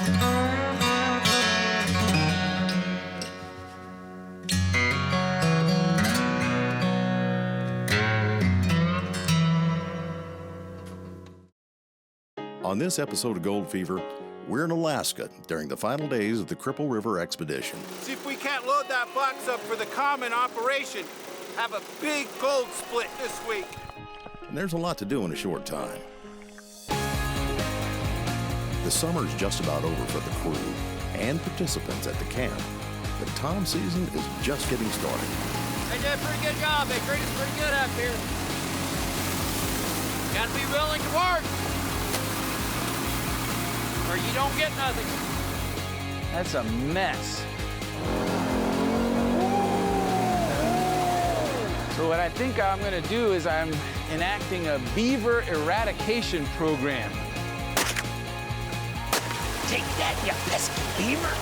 On this episode of Gold Fever, we're in Alaska during the final days of the Cripple River Expedition. See if we can't load that box up for the common operation. Have a big gold split this week. And there's a lot to do in a short time. The summer's just about over for the crew and participants at the camp. The Tom season is just getting started. They did a pretty good job. They treat us pretty good up here. Gotta be willing to work, or you don't get nothing. That's a mess. So what I think I'm gonna do is I'm enacting a beaver eradication program. Take that, you pesky beaver.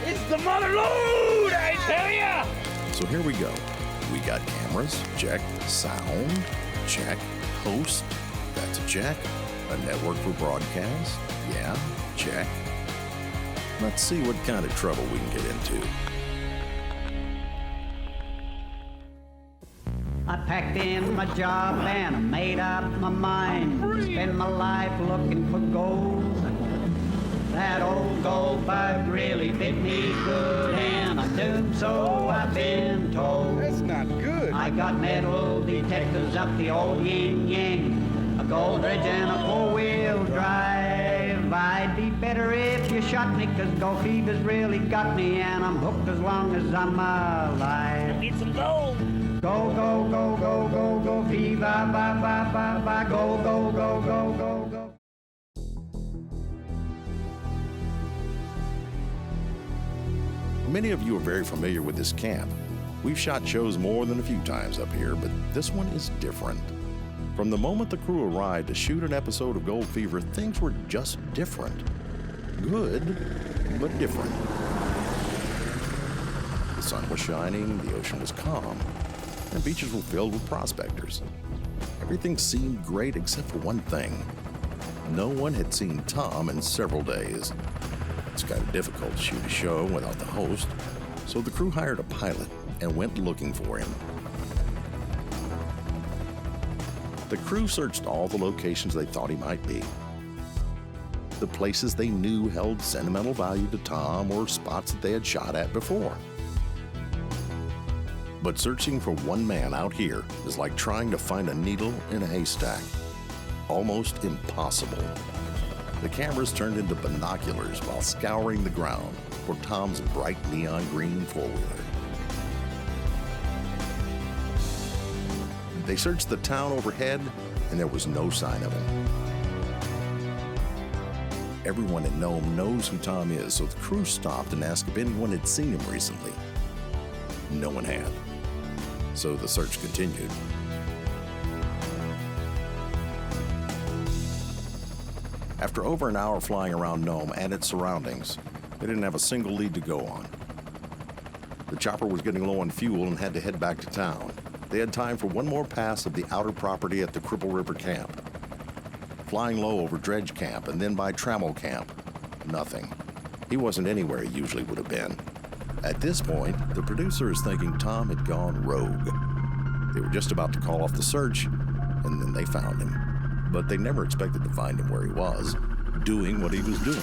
It's the mother load, I tell ya! So here we go. We got cameras, check. Sound, check. Host, that's a check. A network for broadcast, yeah, check. Let's see what kind of trouble we can get into. I packed in my job and I made up my mind to spend my life looking for gold. That old gold bug really bit me good, and I'm doomed, so I've been told. That's not good. I got metal detectors up the old yin-yang, a gold dredge and a four-wheel drive. I'd be better if you shot me, 'cause gold fever's really got me, and I'm hooked as long as I'm alive. Need some gold. Go, go, go, go, go, go, fever, bye, bye, bye, bye, go, go, go, go, go, go. Many of you are very familiar with this camp. We've shot shows more than a few times up here, but this one is different. From the moment the crew arrived to shoot an episode of Gold Fever, things were just different. Good, but different. The sun was shining, the ocean was calm, and beaches were filled with prospectors. Everything seemed great except for one thing. No one had seen Tom in several days. It's kind of difficult to shoot a show without the host, so the crew hired a pilot and went looking for him. The crew searched all the locations they thought he might be. The places they knew held sentimental value to Tom or spots that they had shot at before. But searching for one man out here is like trying to find a needle in a haystack. Almost impossible. The cameras turned into binoculars while scouring the ground for Tom's bright neon green four-wheeler. They searched the town overhead, and there was no sign of him. Everyone in Nome knows who Tom is, so the crew stopped and asked if anyone had seen him recently. No one had, so the search continued. After over an hour flying around Nome and its surroundings, they didn't have a single lead to go on. The chopper was getting low on fuel and had to head back to town. They had time for one more pass of the outer property at the Cripple River camp. Flying low over Dredge camp and then by Trammell camp, nothing. He wasn't anywhere he usually would have been. At this point, the producer is thinking Tom had gone rogue. They were just about to call off the search, and then they found him. But they never expected to find him where he was, doing what he was doing.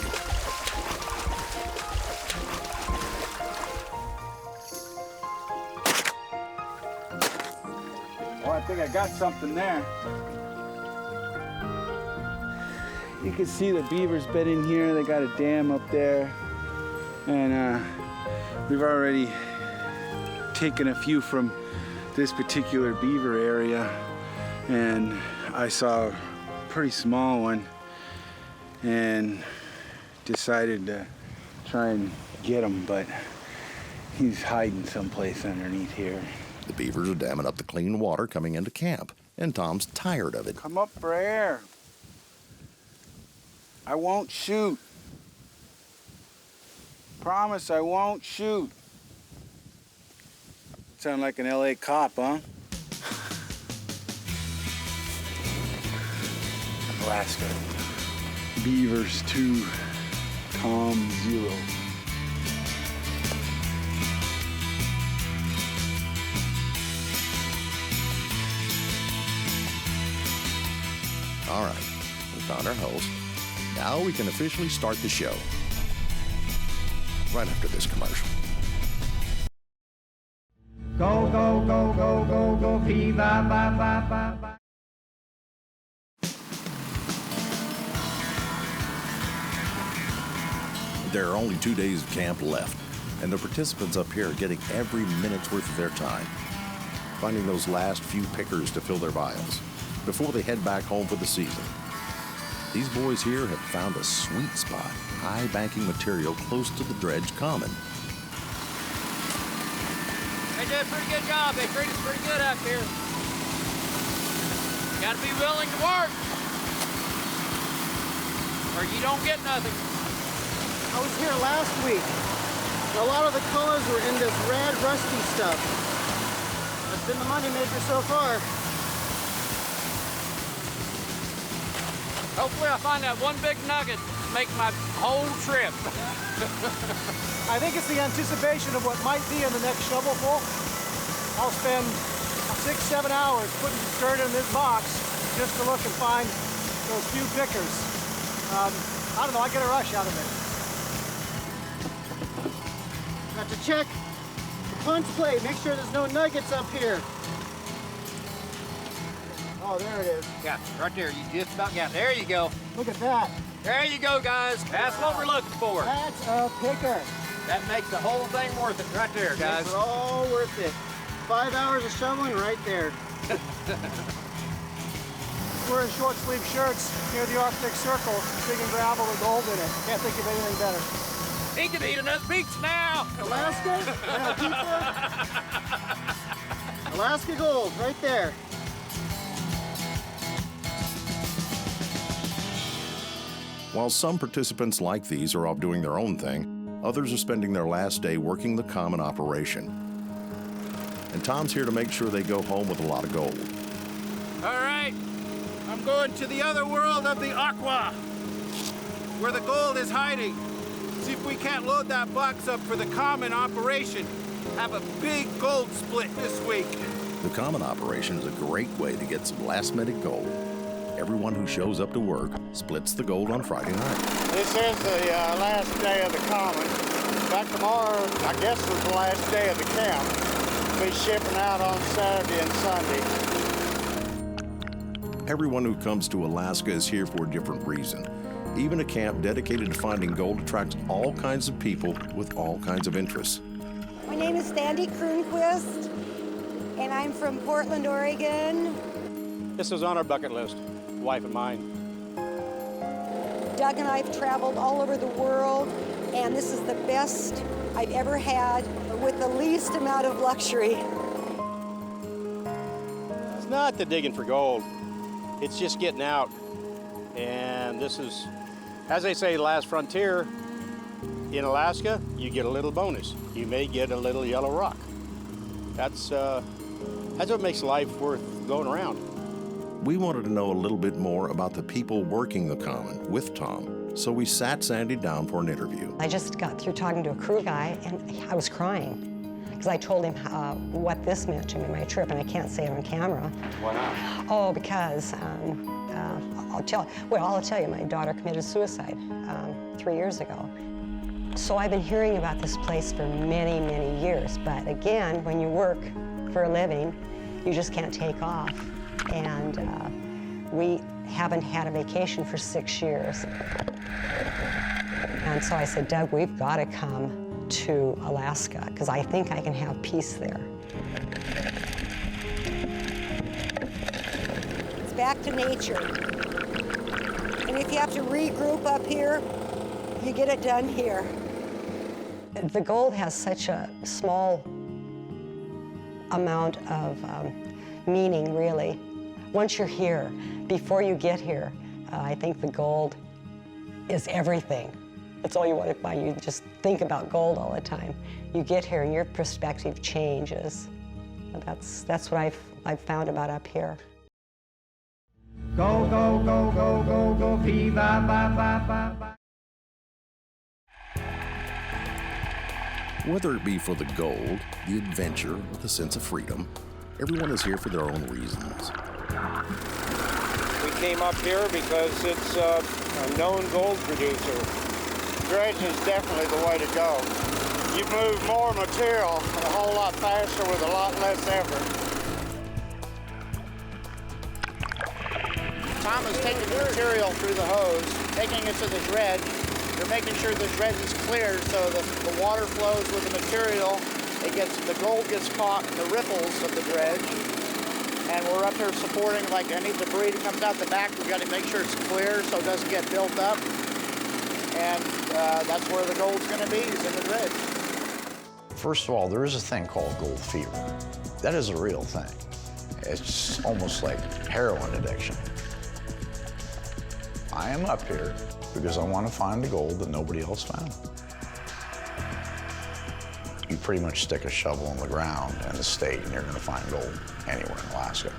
Oh, I think I got something there. You can see the beavers bed in here. They got a dam up there. And we've already taken a few from this particular beaver area. And I saw a pretty small one and decided to try and get him, but he's hiding someplace underneath here. The beavers are damming up the clean water coming into camp, and Tom's tired of it. Come up for air. I won't shoot. Promise I won't shoot. Sound like an LA cop, huh? Alaska. Beavers 2, Tom 0. All right, we found our host. Now we can officially start the show. Right after this commercial. Go, go, go, go, go, go, Beaver, ba, ba, ba, ba. There are only 2 days of camp left, and the participants up here are getting every minute's worth of their time, finding those last few pickers to fill their vials before they head back home for the season. These boys here have found a sweet spot, high banking material close to the Dredge Common. They did a pretty good job. They treat us pretty good up here. Gotta be willing to work, or you don't get nothing. I was here last week. A lot of the colors were in this red, rusty stuff. That's been the moneymaker so far. Hopefully I find that one big nugget to make my whole trip. I think it's the anticipation of what might be in the next shovelful. I'll spend 6-7 hours putting dirt in this box just to look and find those few pickers. I don't know, I get a rush out of it. Got to check the punch plate, make sure there's no nuggets up here. Oh, there it is. Yeah, right there. You just about got it. There you go. Look at that. There you go, guys. That's what we're looking for. That's a picker. That makes the whole thing worth it right there, guys. It's all worth it. 5 hours of shoveling right there. Wearing short sleeve shirts near the Arctic Circle, digging gravel with gold in it. Can't think of anything better. He can eat enough beets now. Alaska? Yeah, pizza. Alaska gold, right there. While some participants like these are off doing their own thing, others are spending their last day working the common operation. And Tom's here to make sure they go home with a lot of gold. All right, I'm going to the other world of the Aqua, where the gold is hiding. See if we can't load that box up for the common operation. Have a big gold split this week. The common operation is a great way to get some last-minute gold. Everyone who shows up to work splits the gold on Friday night. This is the last day of the common. Back tomorrow, I guess, is the last day of the camp. We'll be shipping out on Saturday and Sunday. Everyone who comes to Alaska is here for a different reason. Even a camp dedicated to finding gold attracts all kinds of people with all kinds of interests. My name is Sandy Kroonquist, and I'm from Portland, Oregon. This is on our bucket list, wife and mine. Doug and I have traveled all over the world, and this is the best I've ever had with the least amount of luxury. It's not the digging for gold. It's just getting out. And this is, as they say, last frontier. In Alaska, you get a little bonus. You may get a little yellow rock. That's what makes life worth going around. We wanted to know a little bit more about the people working the common with Tom, so we sat Sandy down for an interview. I just got through talking to a crew guy, and I was crying because I told him what this meant to me, my trip, and I can't say it on camera. Why not? Oh, because I'll tell you, my daughter committed suicide 3 years ago. So I've been hearing about this place for many, many years, but again, when you work for a living, you just can't take off. And we haven't had a vacation for 6 years. And so I said, Doug, we've got to come to Alaska, because I think I can have peace there. It's back to nature. And if you have to regroup up here, you get it done here. The gold has such a small amount of meaning, really. Once you're here, before you get here, I think the gold is everything. It's all you want to find. You just think about gold all the time. You get here and your perspective changes. That's what I've found about up here. Go, go, go, go, go, go, Beaver, ba, ba, ba, ba. Whether it be for the gold, the adventure, or the sense of freedom, everyone is here for their own reasons. We came up here because it's a known gold producer. Dredge is definitely the way to go. You move more material a whole lot faster with a lot less effort. Tom is taking the material through the hose, taking it to the dredge. They're making sure the dredge is clear so the water flows with the material. The gold gets caught in the ripples of the dredge. And we're up here supporting like any debris that comes out the back. We've got to make sure it's clear so it doesn't get built up. And that's where the gold's going to be, is in the dredge. First of all, there is a thing called gold fever. That is a real thing. It's almost like heroin addiction. I am up here because I want to find the gold that nobody else found. You pretty much stick a shovel in the ground in the state and you're going to find gold anywhere in Alaska.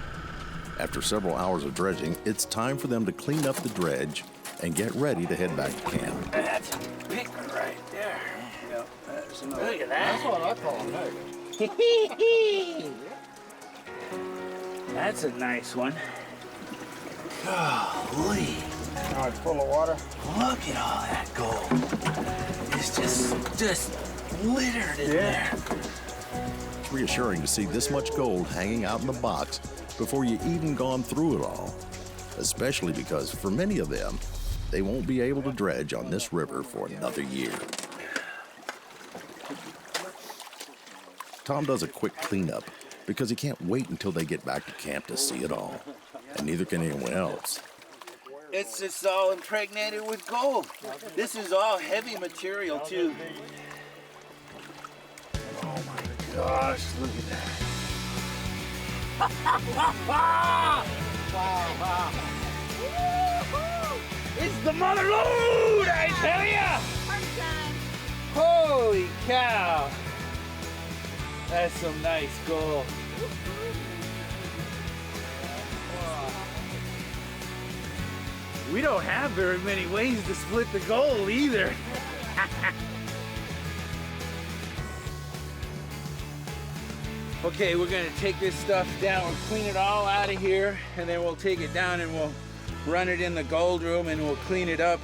After several hours of dredging, it's time for them to clean up the dredge and get ready to head back to camp. That's a big one right there. Yep, there's another. Look at that. That's what I call them. That's a nice one. Golly. Oh, it's full of water. Look at all that gold. It's just littered in there. It's reassuring to see this much gold hanging out in the box before you even gone through it all, especially because for many of them, they won't be able to dredge on this river for another year. Tom does a quick cleanup because he can't wait until they get back to camp to see it all, and neither can anyone else. It's just all impregnated with gold. This is all heavy material, too. Oh, my gosh, look at that. Wow. It's the mother lode, I tell ya! Holy cow! That's some nice gold. We don't have very many ways to split the gold either. Okay, we're gonna take this stuff down, we'll clean it all out of here, and then we'll take it down and we'll run it in the gold room and we'll clean it up,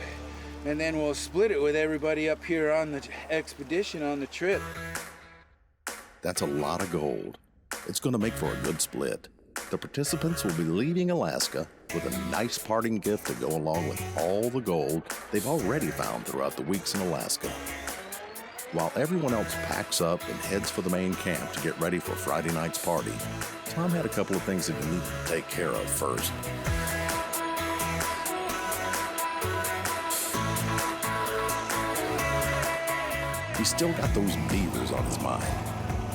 and then we'll split it with everybody up here on the expedition, on the trip. That's a lot of gold. It's gonna make for a good split. The participants will be leaving Alaska with a nice parting gift to go along with all the gold they've already found throughout the weeks in Alaska. While everyone else packs up and heads for the main camp to get ready for Friday night's party, Tom had a couple of things that he needed to take care of first. He's still got those beavers on his mind,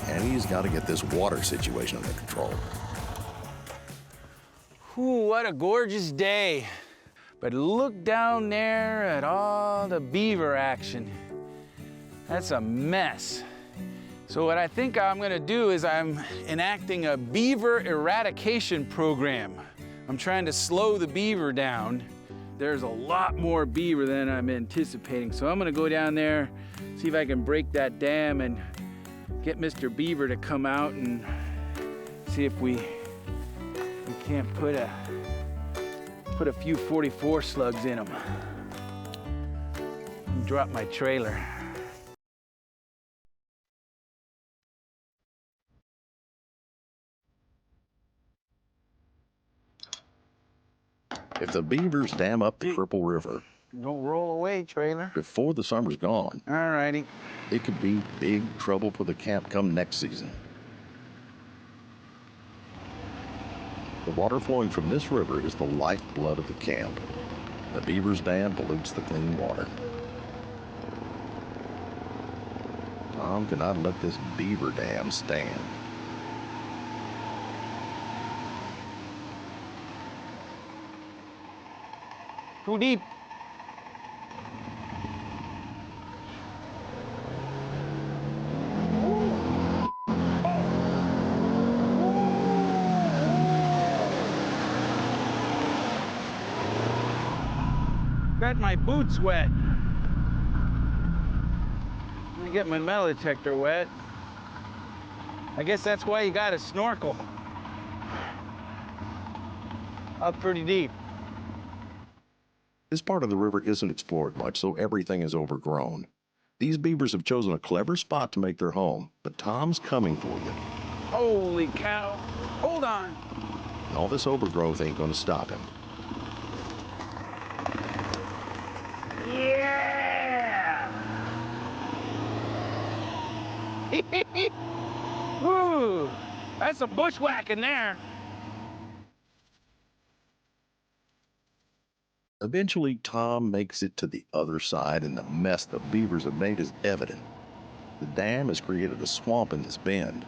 and he's got to get this water situation under control. Ooh, what a gorgeous day. But look down there at all the beaver action. That's a mess. So what I think I'm gonna do is I'm enacting a beaver eradication program. I'm trying to slow the beaver down. There's a lot more beaver than I'm anticipating. So I'm gonna go down there, see if I can break that dam and get Mr. Beaver to come out and see if we can't put a few 44 slugs in them. Drop my trailer. If the beavers dam up the Cripple River, Don't roll away, trailer. before the summer's gone, All righty. it could be big trouble for the camp come next season. The water flowing from this river is the lifeblood of the camp. The beaver's dam pollutes the clean water. Tom cannot let this beaver dam stand. Too deep. Got my boots wet. I get my metal detector wet. I guess that's why you gotta snorkel. Up pretty deep. This part of the river isn't explored much, so everything is overgrown. These beavers have chosen a clever spot to make their home, but Tom's coming for you. Holy cow. Hold on. And all this overgrowth ain't gonna stop him. Yeah! Woo! That's some bushwhacking there. Eventually, Tom makes it to the other side, and the mess the beavers have made is evident. The dam has created a swamp in this bend.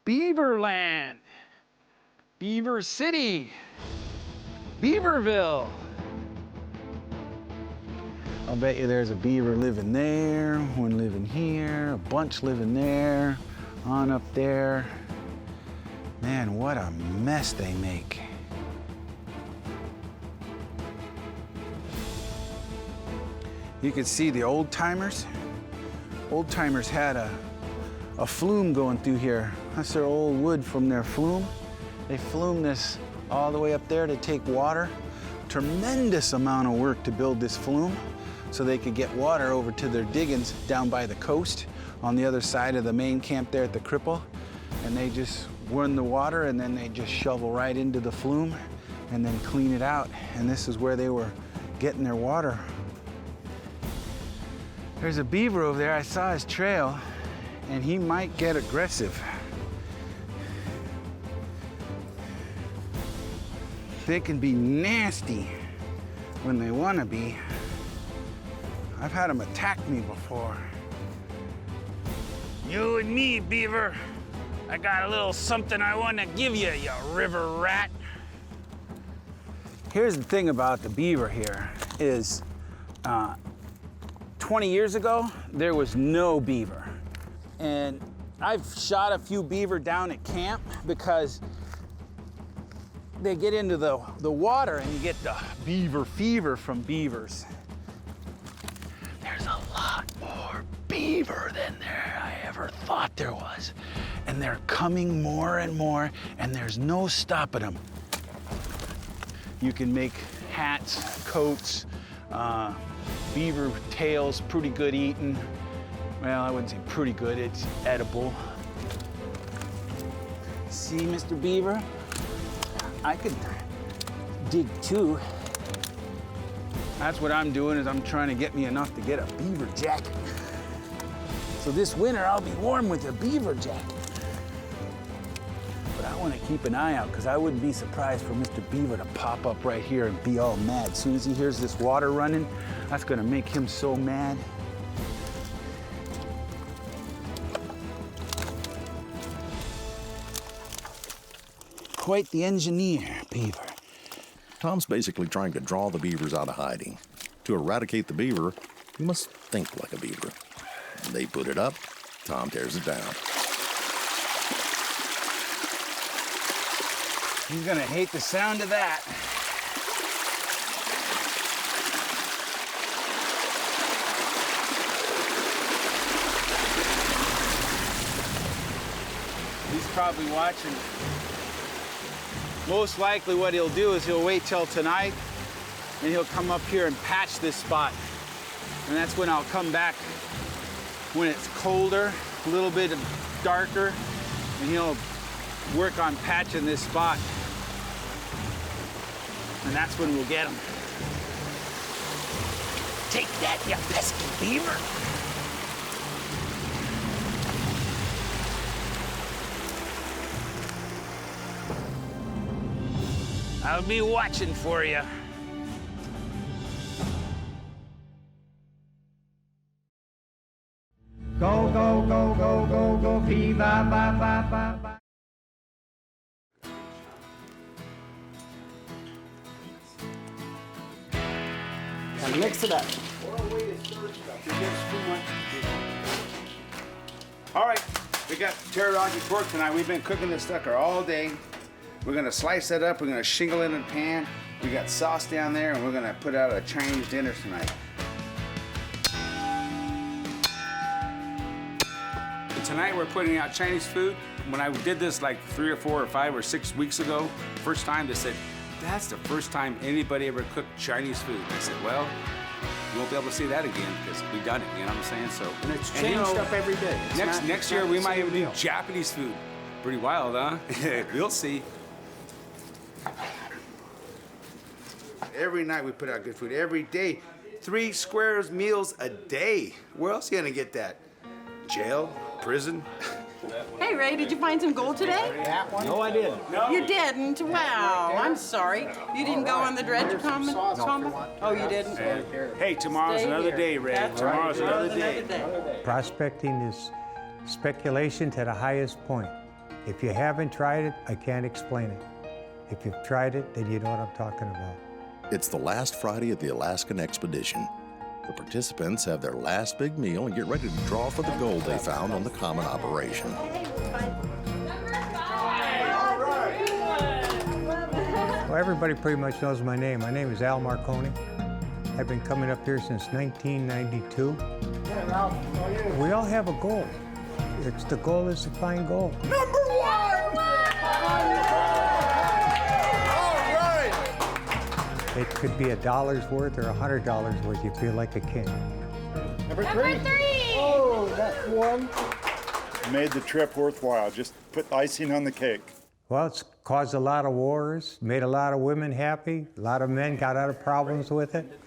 Beaverland, Beaver City, Beaverville. I'll bet you there's a beaver living there, one living here, a bunch living there, on up there. Man, what a mess they make. You can see the old timers. Old timers had a flume going through here. That's their old wood from their flume. They flumed this all the way up there to take water. Tremendous amount of work to build this flume so they could get water over to their diggings down by the coast on the other side of the main camp there at the Cripple. And they just run the water and then they just shovel right into the flume and then clean it out. And this is where they were getting their water. There's a beaver over there. I saw his trail and he might get aggressive. They can be nasty when they want to be. I've had them attack me before. You and me, Beaver. I got a little something I want to give you, you river rat. Here's the thing about the beaver here is 20 years ago, there was no beaver. And I've shot a few beaver down at camp because they get into the water and you get the beaver fever from beavers. There's a lot more beaver than I ever thought there was. And they're coming more and more, and there's no stopping them. You can make hats, coats, beaver tails, pretty good eating. Well, I wouldn't say pretty good, it's edible. See, Mr. Beaver? I could dig too. That's what I'm doing, is I'm trying to get me enough to get a beaver jacket. So this winter, I'll be warm with a beaver jacket. But I want to keep an eye out, because I wouldn't be surprised for Mr. Beaver to pop up right here and be all mad. As soon as he hears this water running, that's going to make him so mad. Quite the engineer, Beaver. Tom's basically trying to draw the beavers out of hiding. To eradicate the beaver, you must think like a beaver. They put it up, Tom tears it down. He's gonna hate the sound of that. He's probably watching. Most likely what he'll do is he'll wait till tonight and he'll come up here and patch this spot. And that's when I'll come back when it's colder, a little bit darker, and he'll work on patching this spot. And that's when we'll get him. Take that, you pesky beaver. I'll be watching for you. Go, go, go, go, go, go, Beaver, ba, ba, ba, ba. and mix it up. All right, we got teriyaki pork tonight. We've been cooking this sucker all day. We're gonna slice that up. We're gonna shingle it in a pan. We got sauce down there, and we're gonna put out a Chinese dinner tonight. Tonight we're putting out Chinese food. When I did this like 3 or 4 or 5 or 6 weeks ago, first time they said, that's the first time anybody ever cooked Chinese food. I said, well, you won't be able to see that again because we've done it, you know what I'm saying? So, And it's changed up every day. Next year we might even do Japanese food. Pretty wild, huh? We'll see. Every night we put out good food, every day. 3 squares meals a day. Where else are you gonna get that? Jail? Prison? Hey, Ray, did you find some gold today? No, I didn't. You didn't? Wow, I'm sorry. You didn't go on the dredge combo? Oh, you didn't? Hey, tomorrow's another day, Ray. Tomorrow's another day. Prospecting is speculation to the highest point. If you haven't tried it, I can't explain it. If you've tried it, then you know what I'm talking about. It's the last Friday at the Alaskan Expedition. The participants have their last big meal and get ready to draw for the gold they found on the common operation. Well, everybody pretty much knows my name. My name is Al Marconi. I've been coming up here since 1992. We all have a goal. The goal is to find gold. #1! It could be $1 worth or $100 worth. You feel like a king. Number 3. Oh, that's one. Made the trip worthwhile. Just put icing on the cake. Well, it's caused a lot of wars, made a lot of women happy. A lot of men got out of problems with it.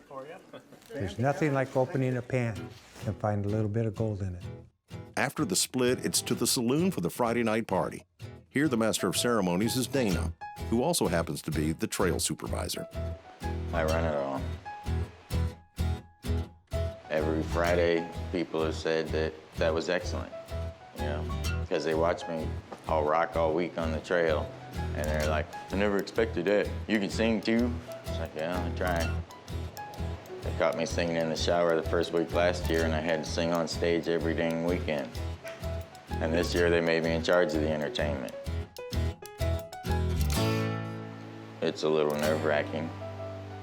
There's nothing like opening a pan and find a little bit of gold in it. After the split, it's to the saloon for the Friday night party. Here, the master of ceremonies is Dana, who also happens to be the trail supervisor. I run it all. Every Friday, people have said that was excellent, you know, because they watch me. I'll rock all week on the trail, and they're like, I never expected that. You can sing too? It's like, yeah, I try. They caught me singing in the shower the first week last year, and I had to sing on stage every dang weekend. And this year, they made me in charge of the entertainment. It's a little nerve-wracking,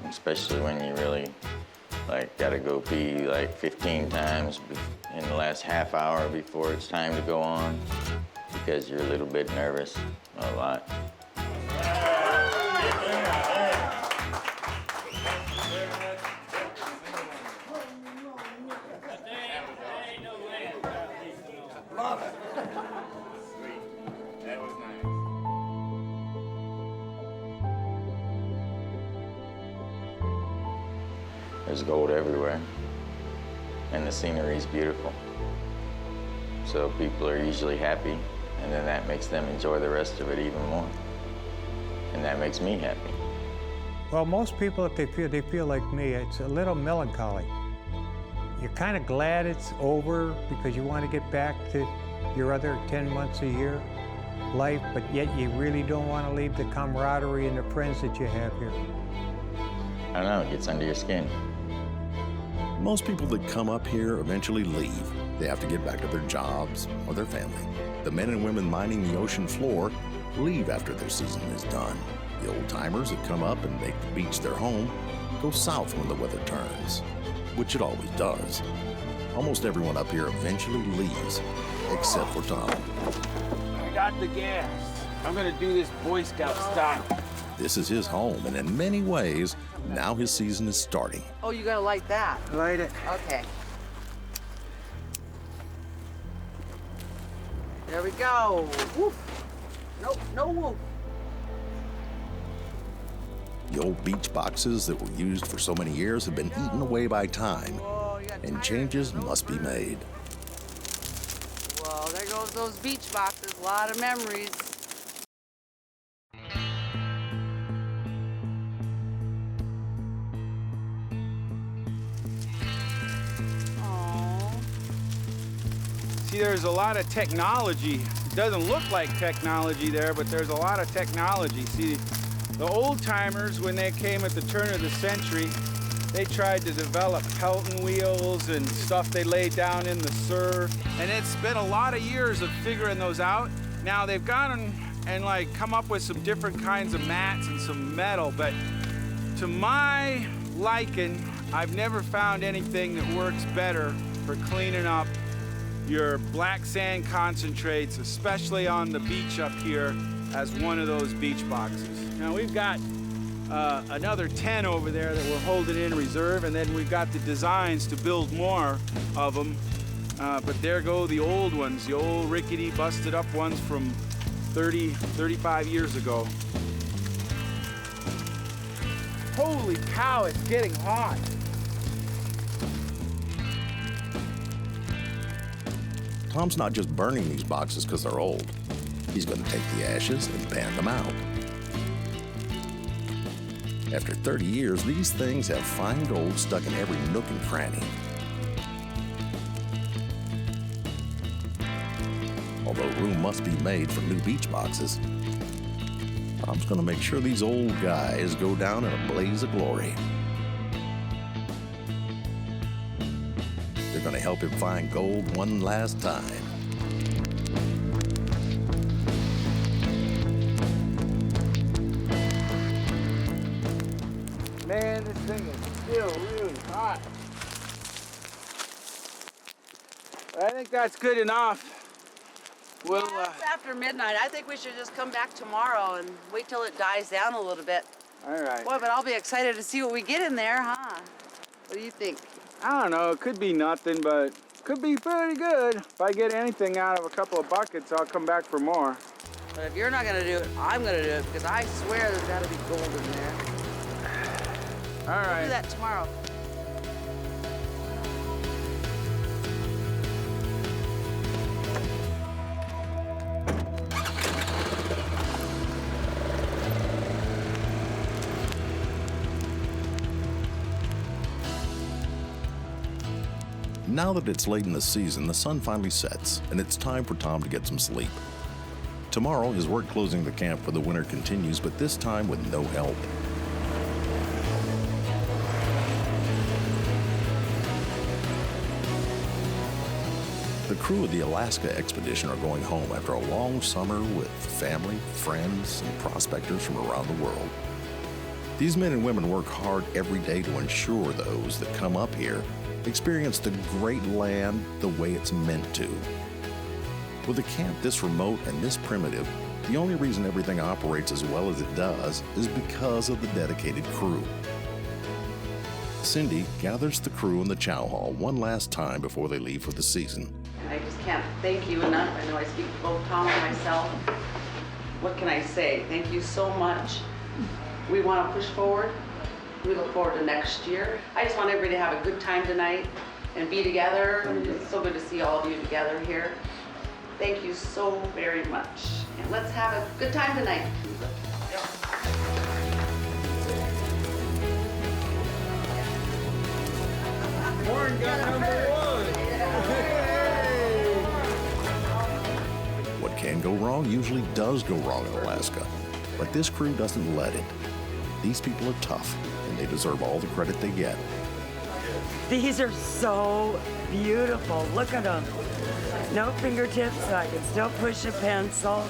especially when you really, like, gotta go pee like 15 times in the last half hour before it's time to go on, because you're a little bit nervous, a lot. Love it. That was nice. There's gold everywhere, and the scenery is beautiful. So people are usually happy, and then that makes them enjoy the rest of it even more. And that makes me happy. Well, most people, if they feel like me, it's a little melancholy. You're kind of glad it's over because you want to get back to your other 10 months a year life, but yet you really don't want to leave the camaraderie and the friends that you have here. I don't know, it gets under your skin. Most people that come up here eventually leave. They have to get back to their jobs or their family. The men and women mining the ocean floor leave after their season is done. The old-timers that come up and make the beach their home go south when the weather turns, which it always does. Almost everyone up here eventually leaves, except for Tom. I got the gas. I'm gonna do this Boy Scout style. This is his home, and in many ways, now his season is starting. Oh, you gotta light that. Light it. Okay. There we go. Woof. Nope, no woof. The old beach boxes that were used for so many years have been eaten away by time, and changes must be made. Well, there goes those beach boxes. A lot of memories. See, there's a lot of technology. It doesn't look like technology there, but there's a lot of technology. See, the old timers, when they came at the turn of the century, They tried to develop Pelton wheels and stuff they laid down in the surf. And it's been a lot of years of figuring those out. Now they've gone and like come up with some different kinds of mats and some metal, but to my liking, I've never found anything that works better for cleaning up your black sand concentrates, especially on the beach up here, as one of those beach boxes. Now we've got another 10 over there that we're holding in reserve, and then we've got the designs to build more of them. But there go the old ones, the old rickety, busted up ones from 30, 35 years ago. Holy cow, it's getting hot. Tom's not just burning these boxes because they're old. He's going to take the ashes and pan them out. After 30 years, these things have fine gold stuck in every nook and cranny. Although room must be made for new beach boxes, Tom's going to make sure these old guys go down in a blaze of glory. They're going to help him find gold one last time. Man, this thing is still really hot. I think that's good enough. We'll, It's after midnight. I think we should just come back tomorrow and wait till it dies down a little bit. All right. Boy, but I'll be excited to see what we get in there, huh? What do you think? I don't know, it could be nothing, but could be pretty good. If I get anything out of a couple of buckets, I'll come back for more. But if you're not gonna do it, I'm gonna do it, because I swear there's gotta be gold in there. All right. We'll do that tomorrow. Now that it's late in the season, the sun finally sets, and it's time for Tom to get some sleep. Tomorrow, his work closing the camp for the winter continues, but this time with no help. The crew of the Alaska Expedition are going home after a long summer with family, friends, and prospectors from around the world. These men and women work hard every day to ensure those that come up here experience the great land the way it's meant to. With a camp this remote and this primitive, the only reason everything operates as well as it does is because of the dedicated crew. Cindy gathers the crew in the chow hall one last time before they leave for the season. I just can't thank you enough. I know I speak for both Tom and myself. What can I say? Thank you so much. We want to push forward. We look forward to next year. I just want everybody to have a good time tonight and be together. It's so good to see all of you together here. Thank you so very much. And let's have a good time tonight. Warren got number one. What can go wrong usually does go wrong in Alaska, but this crew doesn't let it. These people are tough, and they deserve all the credit they get. These are so beautiful. Look at them. No fingertips, so I can still push a pencil.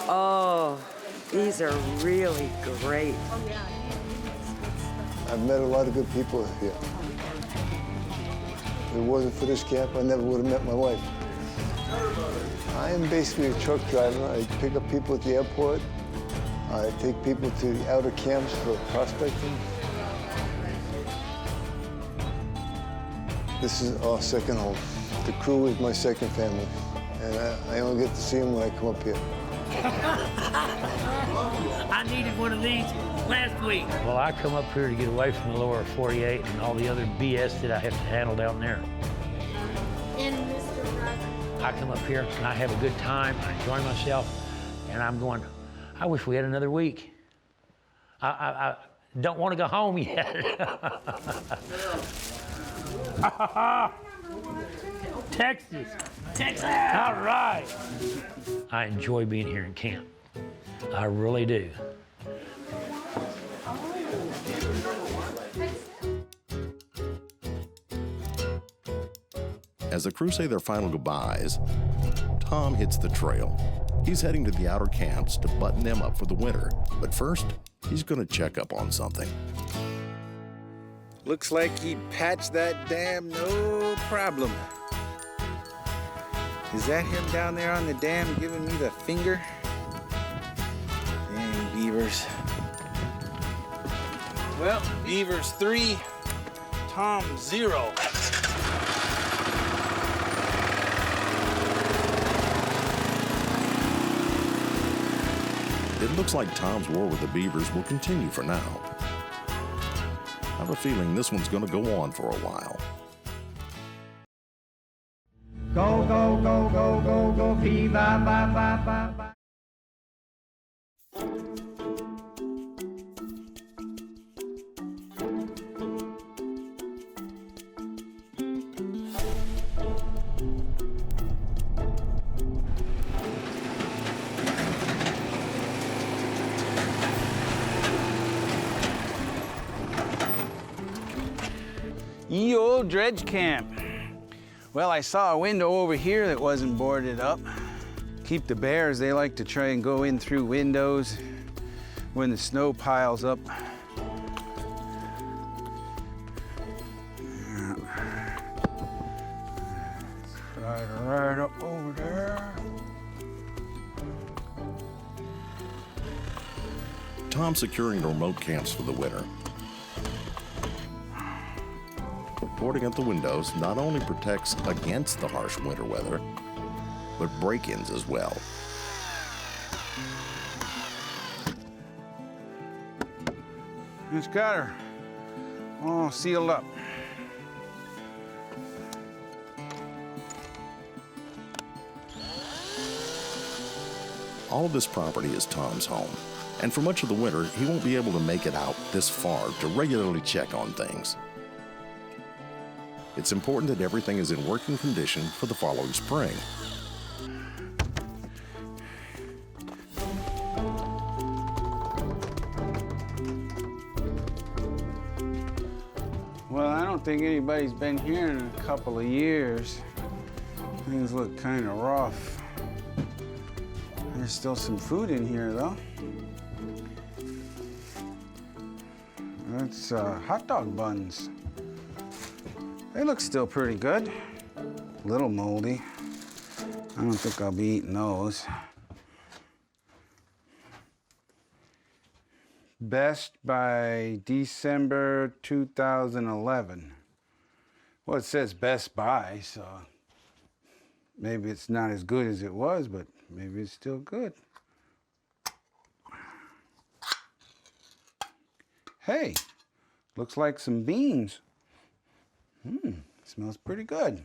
Oh, these are really great. I've met a lot of good people here. If it wasn't for this camp, I never would have met my wife. I am basically a truck driver. I pick up people at the airport. I take people to the outer camps for prospecting. This is our second home. The crew is my second family, and I only get to see them when I come up here. I needed one of these last week. Well, I come up here to get away from the lower 48 and all the other BS that I have to handle down there. I come up here and I have a good time, I enjoy myself, and I'm going, I wish we had another week. I don't want to go home yet. Texas. Texas. All right. I enjoy being here in camp. I really do. As the crew say their final goodbyes, Tom hits the trail. He's heading to the outer camps to button them up for the winter. But first, he's going to check up on something. Looks like he patched that dam, no problem. Is that him down there on the dam giving me the finger? Dang beavers. Well, Beaver's 3, Tom 0. It looks like Tom's war with the beavers will continue for now. I have a feeling this one's going to go on for a while. Go, go, go, go, go, go, Beaver, ba, ba, ba, ba. Ye old Dredge camp. Well, I saw a window over here that wasn't boarded up. Keep the bears, they like to try and go in through windows when the snow piles up. Slide right up over there. Tom's securing the remote camps for the winter. Boarding up the windows not only protects against the harsh winter weather, but break-ins as well. It's got her all sealed up. All of this property is Tom's home, and for much of the winter, he won't be able to make it out this far to regularly check on things. It's important that everything is in working condition for the following spring. Well, I don't think anybody's been here in a couple of years. Things look kind of rough. There's still some food in here, though. That's hot dog buns. They look still pretty good. A little moldy. I don't think I'll be eating those. Best by December 2011. Well, it says Best Buy, so maybe it's not as good as it was, but maybe it's still good. Hey, looks like some beans. Smells pretty good.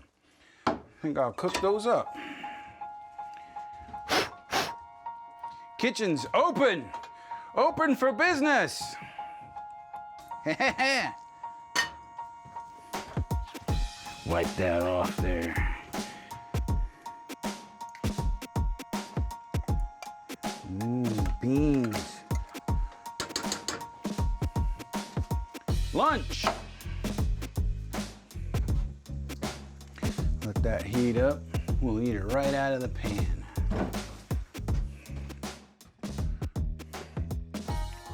I think I'll cook those up. Kitchen's open! Open for business! Wipe that off there. Beans. Lunch! Let that heat up. We'll eat it right out of the pan.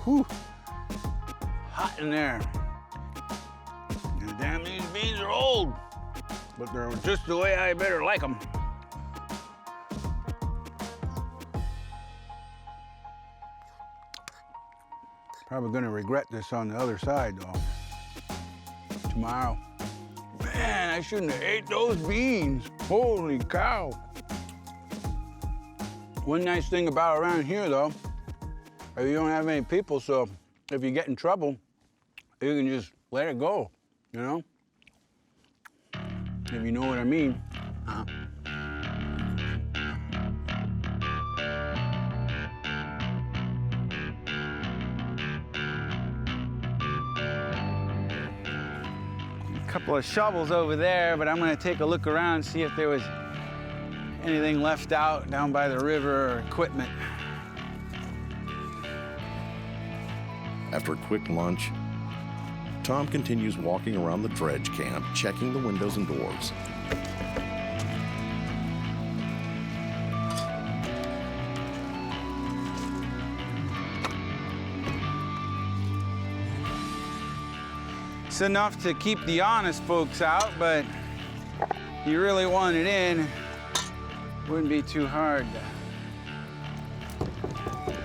Whew. Hot in there. Damn, these beans are old, but they're just the way I better like them. Probably gonna regret this on the other side, though. Tomorrow. Man, I shouldn't have ate those beans. Holy cow. One nice thing about around here, though, you don't have any people, so if you get in trouble, you can just let it go, you know? If you know what I mean. Couple of shovels over there, but I'm gonna take a look around and see if there was anything left out down by the river or equipment. After a quick lunch, Tom continues walking around the dredge camp, checking the windows and doors. It's enough to keep the honest folks out, but if you really want it in, it wouldn't be too hard to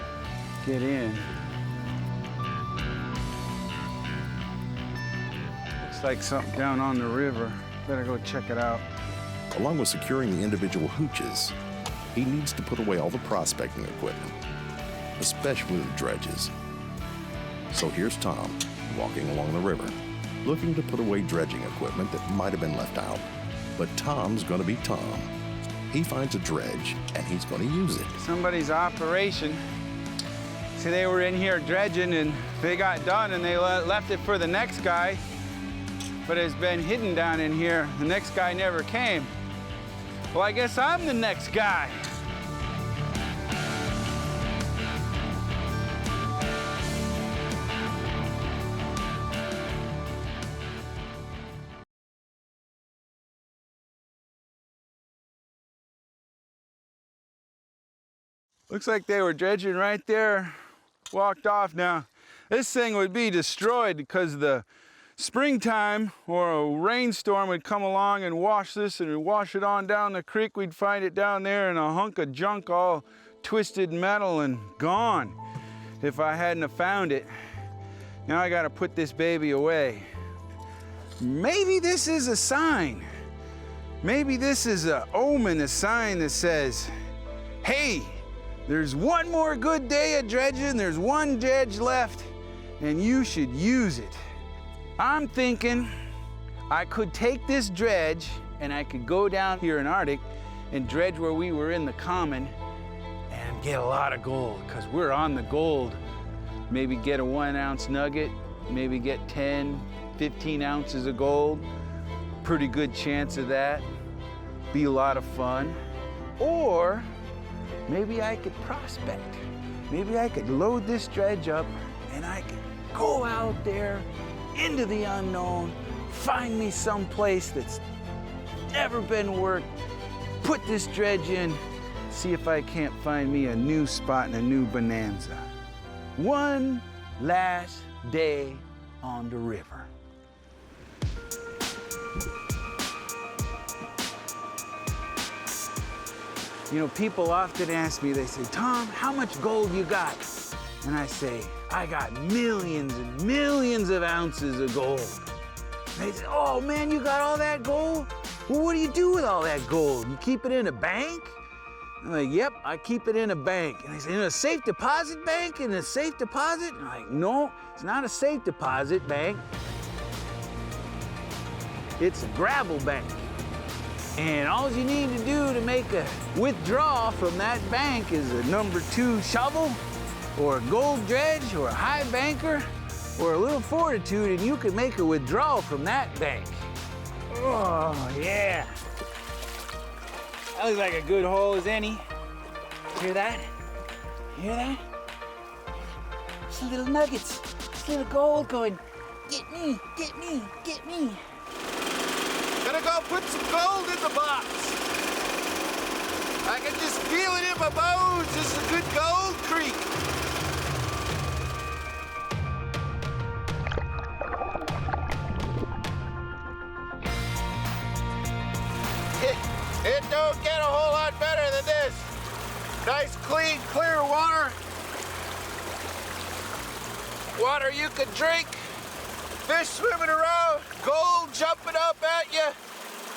get in. Looks like something down on the river. Better go check it out. Along with securing the individual hooches, he needs to put away all the prospecting equipment, especially the dredges. So here's Tom, walking along the river, looking to put away dredging equipment that might have been left out. But Tom's gonna be Tom. He finds a dredge, and he's gonna use it. Somebody's operation. See, they were in here dredging, and they got done, and they left it for the next guy. But it's been hidden down in here. The next guy never came. Well, I guess I'm the next guy. Looks like they were dredging right there, walked off. Now, this thing would be destroyed because the springtime or a rainstorm would come along and wash this and wash it on down the creek. We'd find it down there in a hunk of junk, all twisted metal and gone if I hadn't have found it. Now I gotta put this baby away. Maybe this is a sign. Maybe this is an omen, a sign that says, hey, there's one more good day of dredging, there's one dredge left, and you should use it. I'm thinking I could take this dredge and I could go down here in Arctic and dredge where we were in the common and get a lot of gold, because we're on the gold. Maybe get a 1 ounce nugget, maybe get 10, 15 ounces of gold. Pretty good chance of that. Be a lot of fun. Or maybe I could prospect. Maybe I could load this dredge up and I could go out there into the unknown, find me some place that's never been worked, put this dredge in, see if I can't find me a new spot and a new bonanza. One last day on the river. You know, people often ask me, they say, Tom, how much gold you got? And I say, I got millions and millions of ounces of gold. They say, oh man, you got all that gold? Well, what do you do with all that gold? You keep it in a bank? I'm like, yep, I keep it in a bank. And they say, in a safe deposit bank? In a safe deposit? And I'm like, no, it's not a safe deposit bank. It's a gravel bank. And all you need to do to make a withdrawal from that bank is a number 2 shovel, or a gold dredge, or a high banker, or a little fortitude, and you can make a withdrawal from that bank. Oh, yeah. That looks like a good hole as any. Hear that? Hear that? Some little nuggets, some little gold going, get me, get me, get me. Gonna go put some gold in the box. I can just feel it in my bones. This is a good gold creek. It don't get a whole lot better than this. Nice, clean, clear water. Water you could drink. Fish swimming around, gold jumping up at you,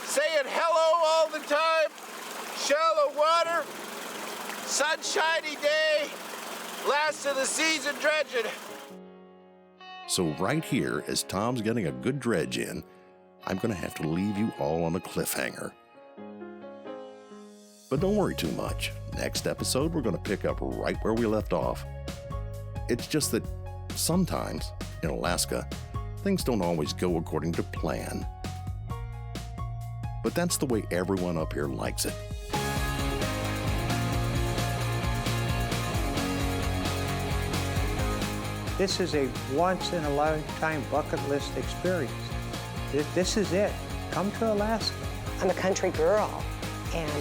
saying hello all the time, shallow water, sunshiny day, last of the season dredging. So right here, as Tom's getting a good dredge in, I'm gonna have to leave you all on a cliffhanger. But don't worry too much. Next episode, we're gonna pick up right where we left off. It's just that sometimes, in Alaska, things don't always go according to plan. But that's the way everyone up here likes it. This is a once-in-a-lifetime bucket list experience. This is it. Come to Alaska. I'm a country girl, and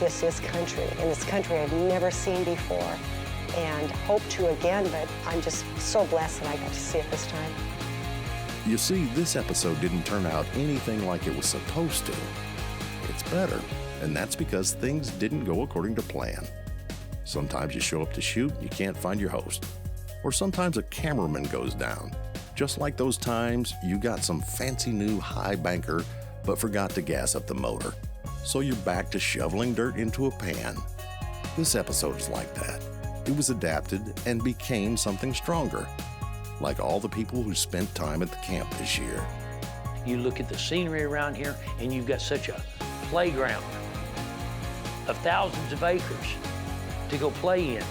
this is country, and it's country I've never seen before, and hope to again, but I'm just so blessed that I got to see it this time. You see, this episode didn't turn out anything like it was supposed to. It's better, and that's because things didn't go according to plan. Sometimes you show up to shoot, you can't find your host. Or sometimes a cameraman goes down. Just like those times you got some fancy new high banker but forgot to gas up the motor. So you're back to shoveling dirt into a pan. This episode is like that. It was adapted and became something stronger. Like all the people who spent time at the camp this year. You look at the scenery around here and you've got such a playground of thousands of acres to go play in.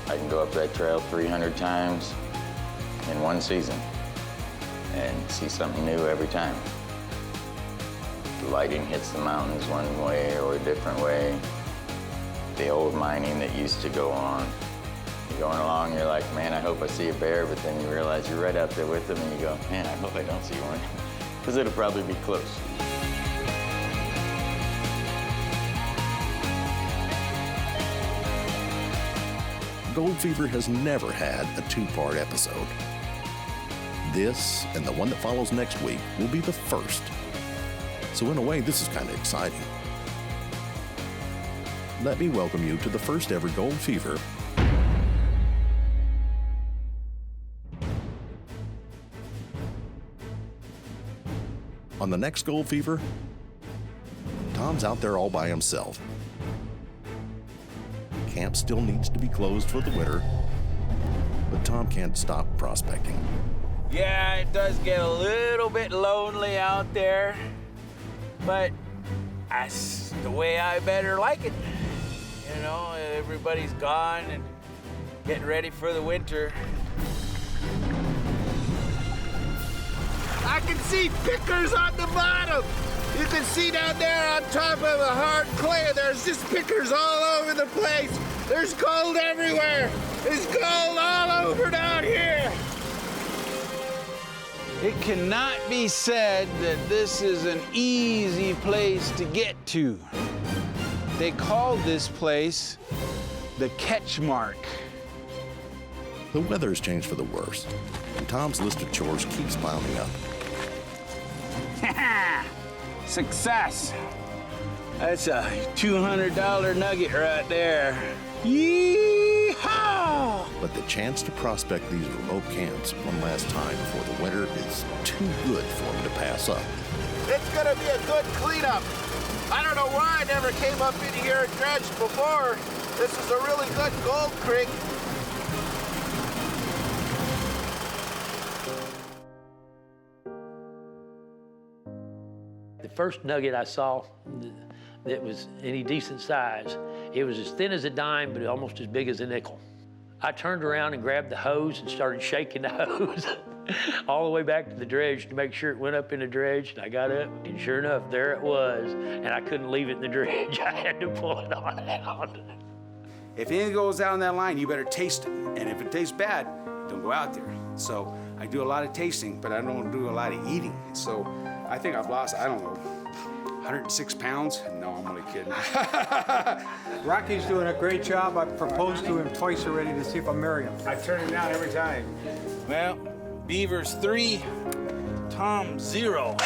I can go up that trail 300 times in one season and see something new every time. The lighting hits the mountains one way or a different way. The old mining that used to go on. You're going along, you're like, man, I hope I see a bear, but then you realize you're right out there with them and you go, man, I hope I don't see one, because it'll probably be close. Gold Fever has never had a two-part episode. This and the one that follows next week will be the first. So in a way, this is kind of exciting. Let me welcome you to the first ever Gold Fever. On the next Gold Fever, Tom's out there all by himself. Camp still needs to be closed for the winter, but Tom can't stop prospecting. Yeah, it does get a little bit lonely out there, but that's the way I better like it. You know, everybody's gone and getting ready for the winter. I can see pickers on the bottom. You can see down there on top of the hard clay, there's just pickers all over the place. There's gold everywhere. There's gold all over down here. It cannot be said that this is an easy place to get to. They called this place the Catch Mark. The weather has changed for the worse, and Tom's list of chores keeps piling up. Success. That's a $200 nugget right there. Yee-haw! But the chance to prospect these remote camps one last time before the winter is too good for him to pass up. It's gonna be a good cleanup. I don't know why I never came up in here at Dredge before. This is a really good gold creek. The first nugget I saw that was any decent size, it was as thin as a dime, but almost as big as a nickel. I turned around and grabbed the hose and started shaking the hose all the way back to the dredge to make sure it went up in the dredge. And I got up, and sure enough, there it was. And I couldn't leave it in the dredge. I had to pull it on out. If anything goes down that line, you better taste it. And if it tastes bad, don't go out there. So I do a lot of tasting, but I don't do a lot of eating. So I think I've lost, I don't know, 106 pounds? No, I'm only kidding. Rocky's doing a great job. I've proposed to him twice already to see if I'll marry him. I turn him down every time. Well, Beaver's 3, Tom 0.